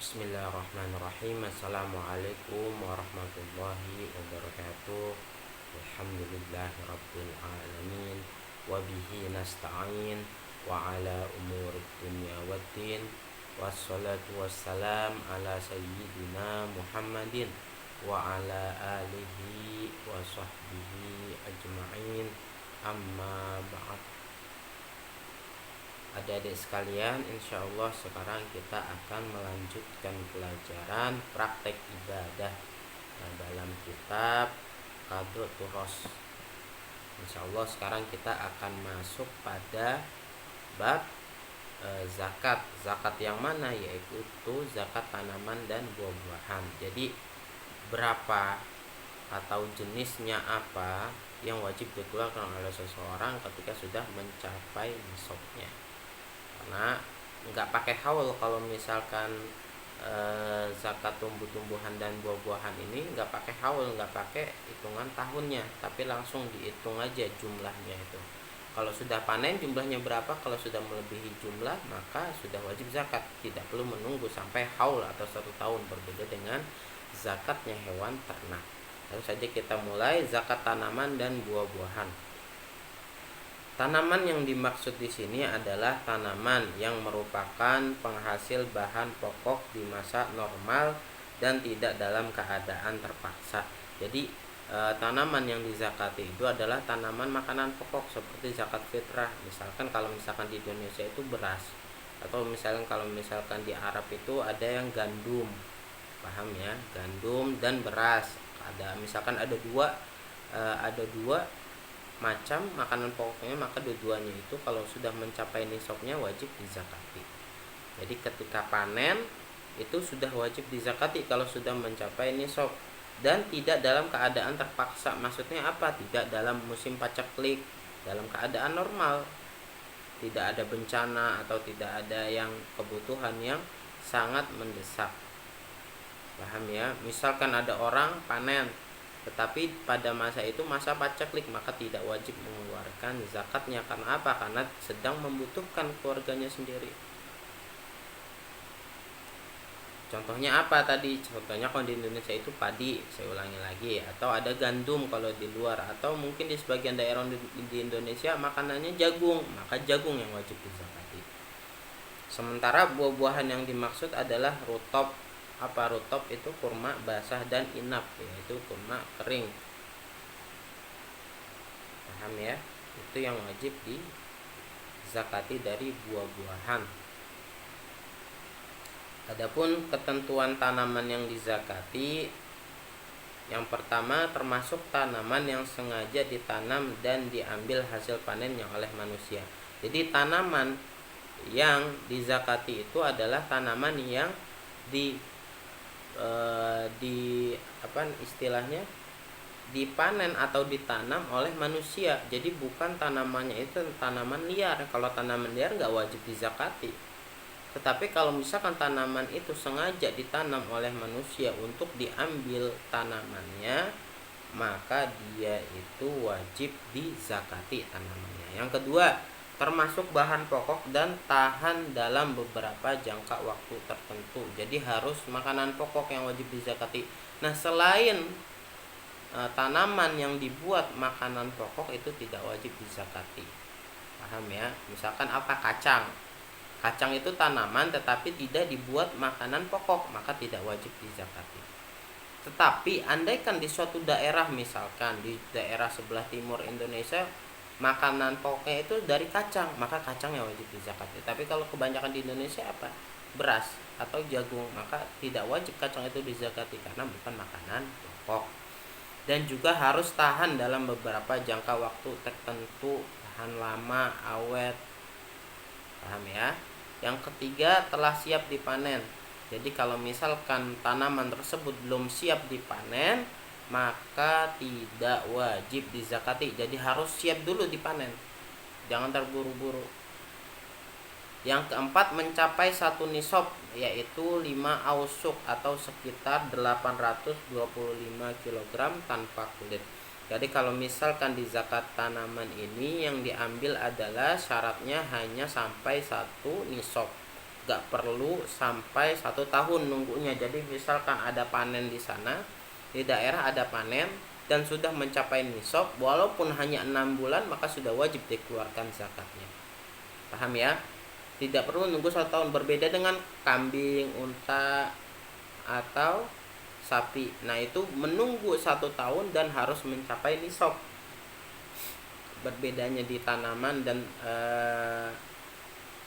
Bismillahirrahmanirrahim. Assalamualaikum warahmatullahi wabarakatuh. Alhamdulillahirabbil alamin wa bihi nasta'in wa ala umurid dunya waddin. Wassalatu wassalam ala sayyidina Muhammadin wa ala alihi wa sahbihi ajma'in. Amma ba'd. Adik-adik sekalian, insya Allah sekarang kita akan melanjutkan pelajaran praktek ibadah dalam kitab Qadru Turos. Insya Allah sekarang kita akan masuk pada bab zakat. Zakat yang mana? Yaitu zakat tanaman dan buah-buahan. Jadi berapa atau jenisnya apa yang wajib dikeluarkan oleh seseorang ketika sudah mencapai nisabnya. Karena nggak pakai haul kalau misalkan zakat tumbuh-tumbuhan dan buah-buahan ini nggak pakai haul, nggak pakai hitungan tahunnya, tapi langsung dihitung aja jumlahnya itu. Kalau sudah panen jumlahnya berapa, kalau sudah melebihi jumlah maka sudah wajib zakat, tidak perlu menunggu sampai haul atau 1 tahun. Berbeda dengan zakatnya hewan ternak. Lalu saja kita mulai zakat tanaman dan buah-buahan. Tanaman yang dimaksud di sini adalah tanaman yang merupakan penghasil bahan pokok di masa normal dan tidak dalam keadaan terpaksa. Jadi tanaman yang dizakati itu adalah tanaman makanan pokok seperti zakat fitrah. Misalkan kalau misalkan di Indonesia itu beras, atau kalau misalkan di Arab itu ada yang gandum. Paham ya? Gandum dan beras. Misalkan ada dua macam makanan pokoknya, maka dua-duanya itu kalau sudah mencapai nisabnya wajib dizakati. Jadi ketika panen itu sudah wajib dizakati kalau sudah mencapai nisab dan tidak dalam keadaan terpaksa. Maksudnya apa? Tidak dalam musim paceklik, dalam keadaan normal, tidak ada bencana atau tidak ada yang kebutuhan yang sangat mendesak. Paham ya? Misalkan ada orang panen tetapi pada masa itu masa paceklik, maka tidak wajib mengeluarkan zakatnya. Karena apa? Karena sedang membutuhkan keluarganya sendiri. Contohnya apa tadi? Contohnya kalau di Indonesia itu padi, saya ulangi lagi, atau ada gandum kalau di luar, atau mungkin di sebagian daerah di Indonesia makanannya jagung, maka jagung yang wajib dizakati. Sementara buah-buahan yang dimaksud adalah rutob. Apa rutob? Itu kurma basah dan inap, yaitu kurma kering. Paham ya? Itu yang wajib dizakati dari buah-buahan. Adapun ketentuan tanaman yang dizakati, yang pertama termasuk tanaman yang sengaja ditanam dan diambil hasil panennya oleh manusia. Jadi tanaman yang dizakati itu adalah tanaman yang dipanen atau ditanam oleh manusia. Jadi bukan tanamannya itu tanaman liar. Kalau tanaman liar nggak wajib dizakati. Tetapi kalau misalkan tanaman itu sengaja ditanam oleh manusia untuk diambil tanamannya, maka dia itu wajib dizakati tanamannya. Yang kedua, termasuk bahan pokok dan tahan dalam beberapa jangka waktu tertentu. Jadi harus makanan pokok yang wajib dizakati. Nah, selain tanaman yang dibuat makanan pokok itu tidak wajib dizakati. Paham ya? Misalkan apa? Kacang. Kacang itu tanaman tetapi tidak dibuat makanan pokok, maka tidak wajib dizakati. Tetapi andaikan di suatu daerah, misalkan di daerah sebelah timur Indonesia, makanan pokoknya itu dari kacang, maka kacang yang wajib dizakati. Tapi kalau kebanyakan di Indonesia apa? Beras atau jagung, maka tidak wajib kacang itu dizakati karena bukan makanan pokok. Dan juga harus tahan dalam beberapa jangka waktu tertentu, tahan lama, awet. Paham ya? Yang ketiga, telah siap dipanen. Jadi kalau misalkan tanaman tersebut belum siap dipanen, maka tidak wajib dizakati. Jadi harus siap dulu dipanen, jangan terburu-buru. Yang keempat, mencapai 1 nisab, yaitu 5 ausuk atau sekitar 825 kg tanpa kulit. Jadi kalau misalkan di zakat tanaman ini yang diambil adalah syaratnya hanya sampai 1 nisab. Gak perlu sampai 1 tahun nunggunya. Jadi misalkan ada panen di sana, di daerah ada panen dan sudah mencapai nisab, walaupun hanya 6 bulan, maka sudah wajib dikeluarkan zakatnya. Paham ya? Tidak perlu nunggu 1 tahun. Berbeda dengan kambing, unta, atau sapi. Nah itu menunggu 1 tahun dan harus mencapai nisab. Berbedanya di tanaman dan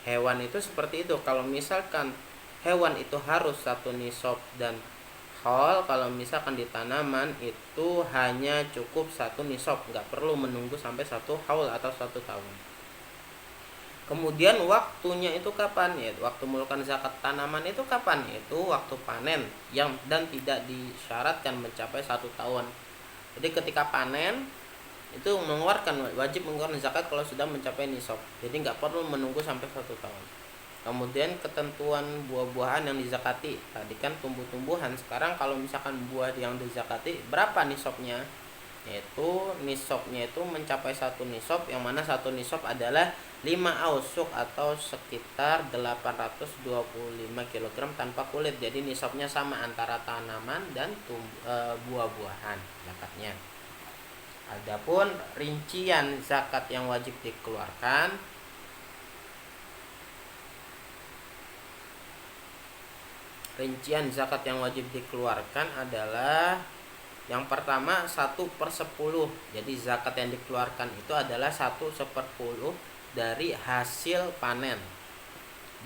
hewan itu seperti itu. Kalau misalkan hewan itu harus 1 nisab dan haul, kalau misalkan di tanaman itu hanya cukup 1 nisab, nggak perlu menunggu sampai 1 haul atau 1 tahun. Kemudian waktunya itu kapan? Ya, waktu mengeluarkan zakat tanaman itu kapan? Itu waktu panen yang dan tidak disyaratkan mencapai 1 tahun. Jadi ketika panen itu wajib mengeluarkan zakat kalau sudah mencapai nisab. Jadi nggak perlu menunggu sampai 1 tahun. Kemudian ketentuan buah-buahan yang dizakati. Tadi kan tumbuh-tumbuhan. Sekarang kalau misalkan buah yang dizakati, berapa nisabnya? Yaitu nisabnya itu mencapai 1 nisab, yang mana 1 nisab adalah 5 ausuk atau sekitar 825 kg tanpa kulit. Jadi nisabnya sama antara tanaman dan buah-buahan zakatnya. Adapun rincian zakat yang wajib dikeluarkan, adalah yang pertama 1/10. Jadi zakat yang dikeluarkan itu adalah 1/10 dari hasil panen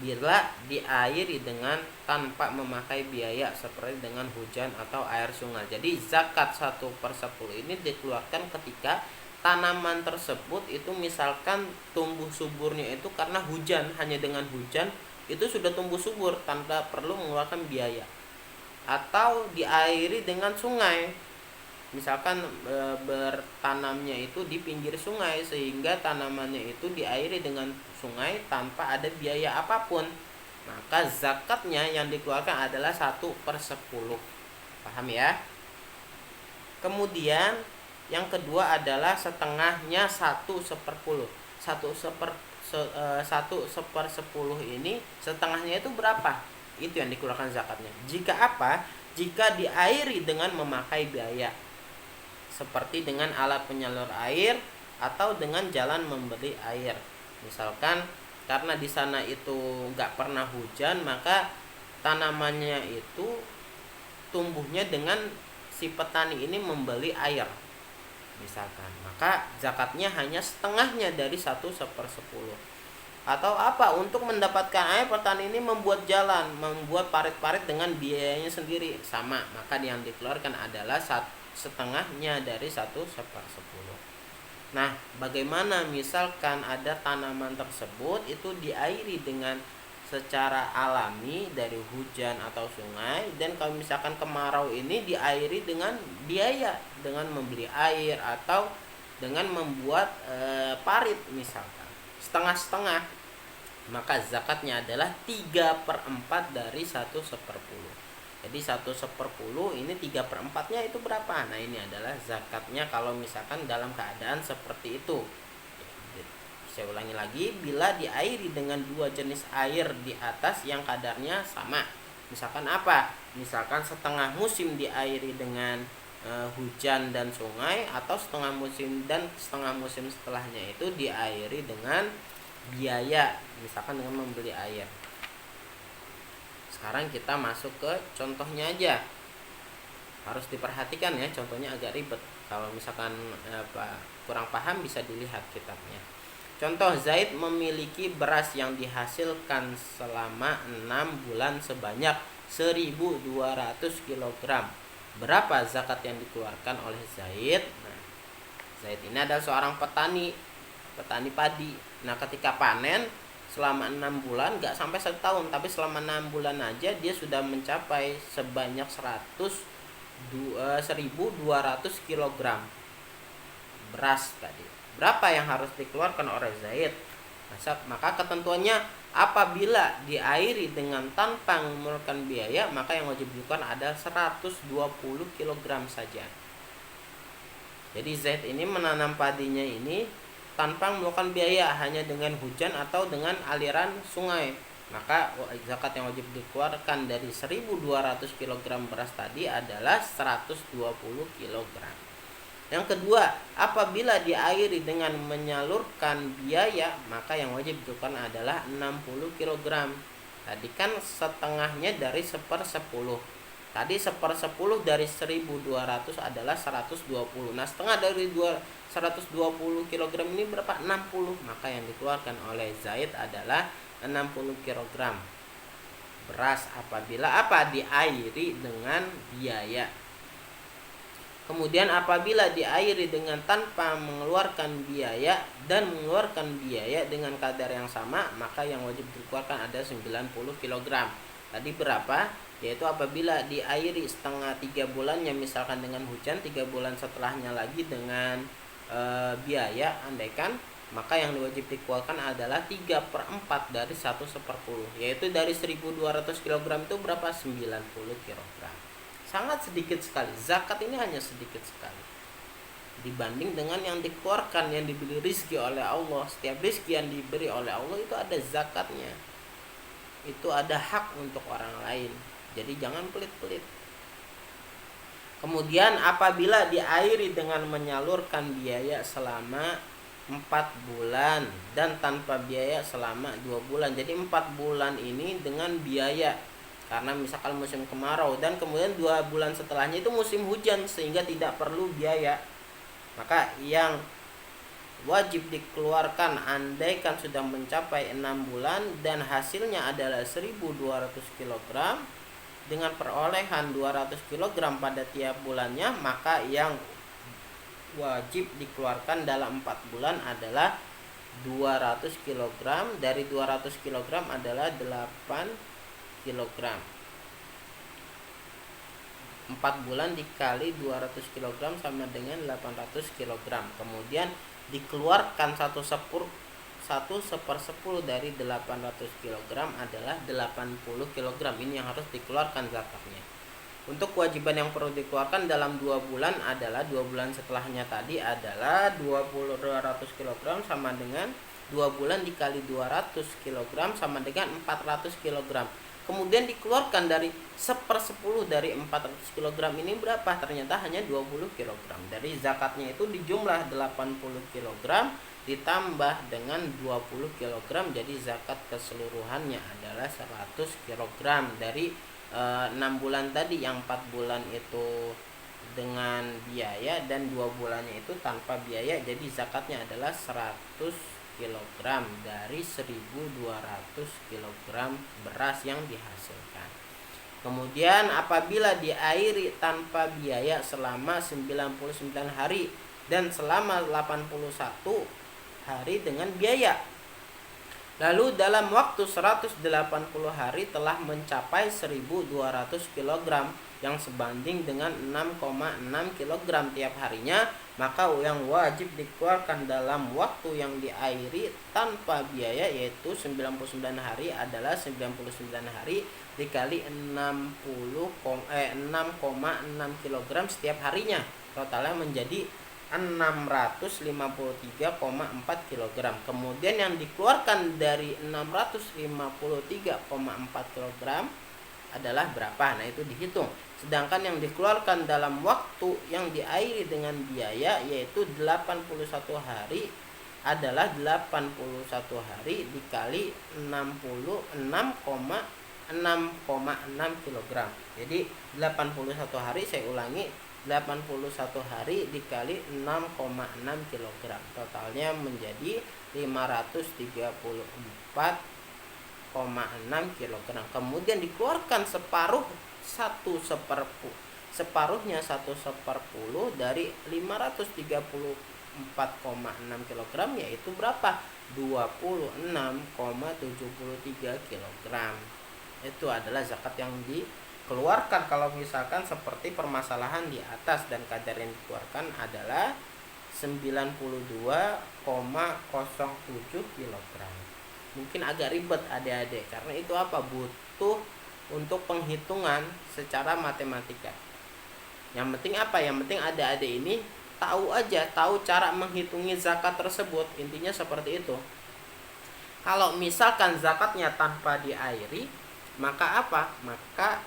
bila diairi dengan tanpa memakai biaya seperti dengan hujan atau air sungai. Jadi zakat 1/10 ini dikeluarkan ketika tanaman tersebut itu misalkan tumbuh suburnya itu karena hujan, hanya dengan hujan itu sudah tumbuh subur tanpa perlu mengeluarkan biaya, atau diairi dengan sungai. Misalkan bertanamnya itu di pinggir sungai sehingga tanamannya itu diairi dengan sungai tanpa ada biaya apapun, maka zakatnya yang dikeluarkan adalah 1/10. Paham ya? Kemudian yang kedua adalah setengahnya 1/10. 1/10 ini setengahnya itu berapa? Itu yang dikeluarkan zakatnya. Jika apa? Jika diairi dengan memakai biaya, seperti dengan alat penyalur air atau dengan jalan membeli air. Misalkan karena di sana itu nggak pernah hujan, maka tanamannya itu tumbuhnya dengan si petani ini membeli air, misalkan, maka zakatnya hanya setengahnya dari 1/10. Atau apa? Untuk mendapatkan air, petani ini membuat jalan, membuat parit-parit dengan biayanya sendiri, sama, maka yang dikeluarkan adalah setengahnya dari 1/10. Nah, bagaimana misalkan ada tanaman tersebut itu diairi dengan secara alami dari hujan atau sungai, dan kalau misalkan kemarau ini diairi dengan biaya, dengan membeli air atau dengan membuat parit misalkan, setengah-setengah, maka zakatnya adalah 3/4 dari 1/10. Jadi 1/10 ini 3/4-nya itu berapa? Nah ini adalah zakatnya kalau misalkan dalam keadaan seperti itu. Saya ulangi lagi, bila diairi dengan 2 jenis air di atas yang kadarnya sama. Misalkan apa? Misalkan setengah musim diairi dengan hujan dan sungai, atau setengah musim dan setengah musim setelahnya itu diairi dengan biaya, misalkan dengan membeli air. Sekarang kita masuk ke contohnya aja. Harus diperhatikan ya, contohnya agak ribet. Kalau misalkan kurang paham bisa dilihat kitabnya. Contoh, Zaid memiliki beras yang dihasilkan selama 6 bulan sebanyak 1.200 kg. Berapa zakat yang dikeluarkan oleh Zaid? Nah, Zaid ini adalah seorang petani padi. Nah, ketika panen selama 6 bulan, gak sampai 1 tahun, tapi selama 6 bulan aja dia sudah mencapai sebanyak 1.200 kg beras tadi. Berapa yang harus dikeluarkan oleh Zaid? Maka ketentuannya, apabila diairi dengan tanpa mengeluarkan biaya, maka yang wajib dikeluarkan ada 120 kg saja. Jadi Zaid ini menanam padinya ini tanpa mengeluarkan biaya, hanya dengan hujan atau dengan aliran sungai. Maka zakat yang wajib dikeluarkan dari 1.200 kg beras tadi adalah 120 kg. Yang kedua, apabila diairi dengan menyalurkan biaya, maka yang wajib dikeluarkan adalah 60 kg. Tadi kan setengahnya dari 1/10. Tadi 1/10 dari 1.200 adalah 120. Nah, setengah dari 120 kg ini berapa? 60. Maka yang dikeluarkan oleh Zaid adalah 60 kg beras apabila diairi dengan biaya. Kemudian apabila diairi dengan tanpa mengeluarkan biaya dan mengeluarkan biaya dengan kadar yang sama, maka yang wajib dikeluarkan ada 90 kg. Tadi berapa? Yaitu apabila diairi setengah 3 bulannya misalkan dengan hujan, 3 bulan setelahnya lagi dengan biaya, andaikan, maka yang wajib dikeluarkan adalah 3/4 dari 1/10, yaitu dari 1.200 kg itu berapa? 90 kg. Sangat sedikit sekali. Zakat ini hanya sedikit sekali dibanding dengan yang dikeluarkan, yang diberi rizki oleh Allah. Setiap rizki yang diberi oleh Allah itu ada zakatnya, itu ada hak untuk orang lain. Jadi jangan pelit-pelit. Kemudian apabila diairi dengan menyalurkan biaya selama 4 bulan dan tanpa biaya selama 2 bulan. Jadi 4 bulan ini dengan biaya, karena misalkan musim kemarau, dan kemudian 2 bulan setelahnya itu musim hujan sehingga tidak perlu biaya. Maka yang wajib dikeluarkan andaikan sudah mencapai 6 bulan dan hasilnya adalah 1.200 kg dengan perolehan 200 kg pada tiap bulannya, maka yang wajib dikeluarkan dalam 4 bulan adalah 200 kg. Dari 200 kg adalah 8 kg. 4 bulan dikali 200 kg sama dengan 800 kg. Kemudian dikeluarkan 1/10 dari 800 kg adalah 80 kg. Ini yang harus dikeluarkan zakatnya. Untuk kewajiban yang perlu dikeluarkan dalam 2 bulan adalah 2 bulan setelahnya tadi adalah 200 kg sama dengan 2 bulan dikali 200 kg sama dengan 400 kg. Kemudian dikeluarkan dari 1/10 dari 400 kg ini berapa? Ternyata hanya 20 kg. Dari zakatnya itu dijumlah 80 kg ditambah dengan 20 kg. Jadi zakat keseluruhannya adalah 100 kg dari 6 bulan tadi, yang 4 bulan itu dengan biaya dan 2 bulannya itu tanpa biaya. Jadi zakatnya adalah 100 kg dari 1.200 kg beras yang dihasilkan. Kemudian apabila diairi tanpa biaya selama 99 hari dan selama 81 hari dengan biaya, lalu dalam waktu 180 hari telah mencapai 1.200 kg yang sebanding dengan 6,6 kg tiap harinya, maka yang wajib dikeluarkan dalam waktu yang diairi tanpa biaya yaitu 99 hari adalah 99 hari dikali 6,6 kg setiap harinya. Totalnya menjadi 653,4 kg. Kemudian yang dikeluarkan dari 653,4 kg adalah berapa? Nah, itu dihitung. Sedangkan yang dikeluarkan dalam waktu yang diairi dengan biaya yaitu 81 hari adalah 81 hari dikali 6,6 kg. Jadi 81 hari, saya ulangi, 81 hari dikali 6,6 kg. Totalnya menjadi 534,6 kg. Kemudian dikeluarkan separuhnya 1/10 dari 534,6 kg yaitu berapa? 26,73 kg. Itu adalah zakat yang dikeluarkan kalau misalkan seperti permasalahan di atas, dan kadar yang dikeluarkan adalah 92,07 kg. Mungkin agak ribet adik-adik karena itu butuh untuk penghitungan secara matematika. Yang penting yang penting adik-adik ini tahu cara menghitungi zakat tersebut. Intinya seperti itu. Kalau misalkan zakatnya tanpa diairi, maka apa? Maka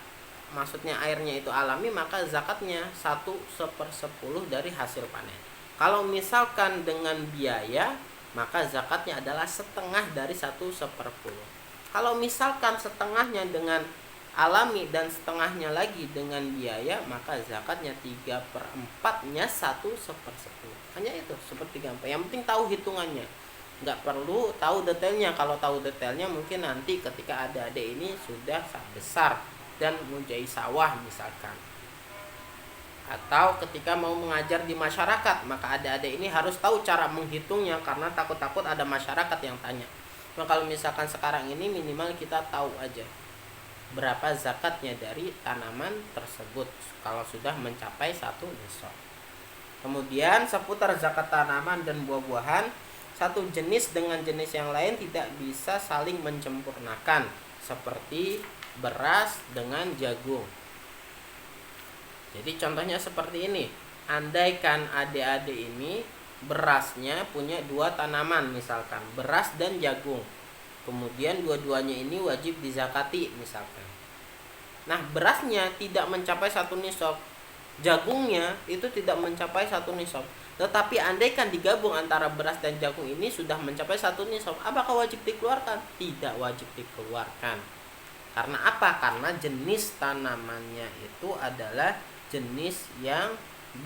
maksudnya airnya itu alami, maka zakatnya 1/10 dari hasil panen. Kalau misalkan dengan biaya, maka zakatnya adalah setengah dari 1/10. Kalau misalkan setengahnya dengan alami dan setengahnya lagi dengan biaya, maka zakatnya 3/4-nya 1/10. Hanya itu, seperti gampang. Yang penting tahu hitungannya, nggak perlu tahu detailnya. Kalau tahu detailnya mungkin nanti ketika adik-adik ini sudah besar dan mempunyai sawah misalkan, atau ketika mau mengajar di masyarakat, maka adik-adik ini harus tahu cara menghitungnya, karena takut-takut ada masyarakat yang tanya. Nah, kalau misalkan sekarang ini minimal kita tahu aja berapa zakatnya dari tanaman tersebut kalau sudah mencapai 1 nisab. Kemudian seputar zakat tanaman dan buah-buahan, satu jenis dengan jenis yang lain tidak bisa saling menyempurnakan, seperti beras dengan jagung. Jadi contohnya seperti ini. Andaikan adik-adik ini berasnya punya 2 tanaman, misalkan beras dan jagung. Kemudian dua-duanya ini wajib dizakati misalkan. Nah, berasnya tidak mencapai 1 nisab, jagungnya itu tidak mencapai 1 nisab. Tetapi andaikan digabung antara beras dan jagung ini sudah mencapai 1 nisab, apakah wajib dikeluarkan? Tidak wajib dikeluarkan. Karena apa? Karena jenis tanamannya itu adalah jenis yang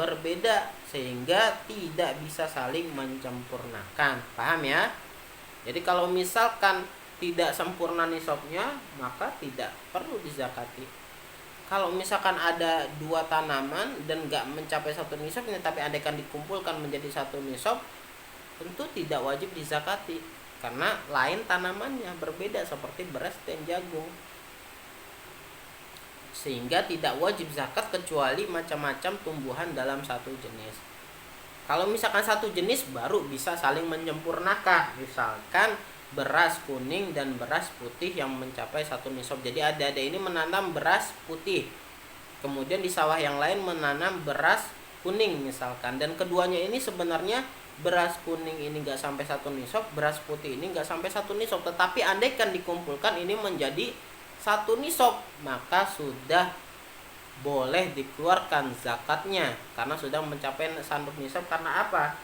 berbeda, sehingga tidak bisa saling menyempurnakan. Paham ya? Jadi kalau misalkan tidak sempurna nisabnya, maka tidak perlu dizakati. Kalau misalkan ada 2 tanaman dan nggak mencapai 1 nisab, tapi andaikan dikumpulkan menjadi 1 nisab, tentu tidak wajib dizakati, karena lain tanamannya, berbeda seperti beras dan jagung. Sehingga tidak wajib zakat kecuali macam-macam tumbuhan dalam satu jenis. Kalau misalkan satu jenis baru bisa saling menyempurnakan, misalkan beras kuning dan beras putih yang mencapai 1 nisab. Jadi adik-adik ini menanam beras putih, kemudian di sawah yang lain menanam beras kuning misalkan, dan keduanya ini sebenarnya beras kuning ini nggak sampai 1 nisab, beras putih ini nggak sampai 1 nisab, tetapi andaikan dikumpulkan ini menjadi 1 nisab, maka sudah boleh dikeluarkan zakatnya karena sudah mencapai 1 nisab. Karena apa?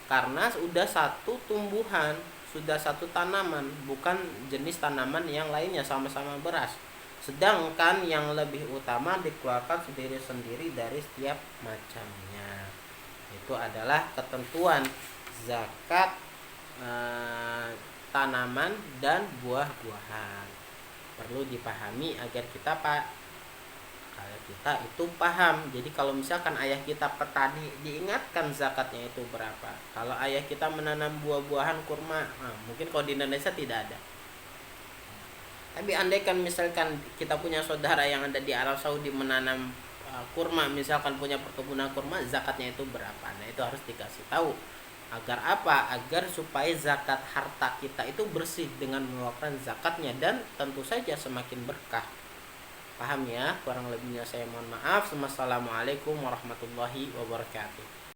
Karena sudah satu tumbuhan, sudah satu tanaman, bukan jenis tanaman yang lainnya, sama-sama beras. Sedangkan yang lebih utama dikeluarkan sendiri-sendiri dari setiap macamnya. Itu adalah ketentuan zakat tanaman dan buah-buahan. Perlu dipahami agar kita itu paham. Jadi kalau misalkan ayah kita petani, diingatkan zakatnya itu berapa. Kalau ayah kita menanam buah-buahan kurma, mungkin kalau di Indonesia tidak ada. Tapi andaikan misalkan kita punya saudara yang ada di Arab Saudi menanam kurma, misalkan punya perkebunan kurma, zakatnya itu berapa. Nah, itu harus dikasih tahu. Agar apa? Agar supaya zakat harta kita itu bersih dengan mengeluarkan zakatnya, dan tentu saja semakin berkah. Paham ya? Kurang lebihnya saya mohon maaf. Wassalamualaikum warahmatullahi wabarakatuh.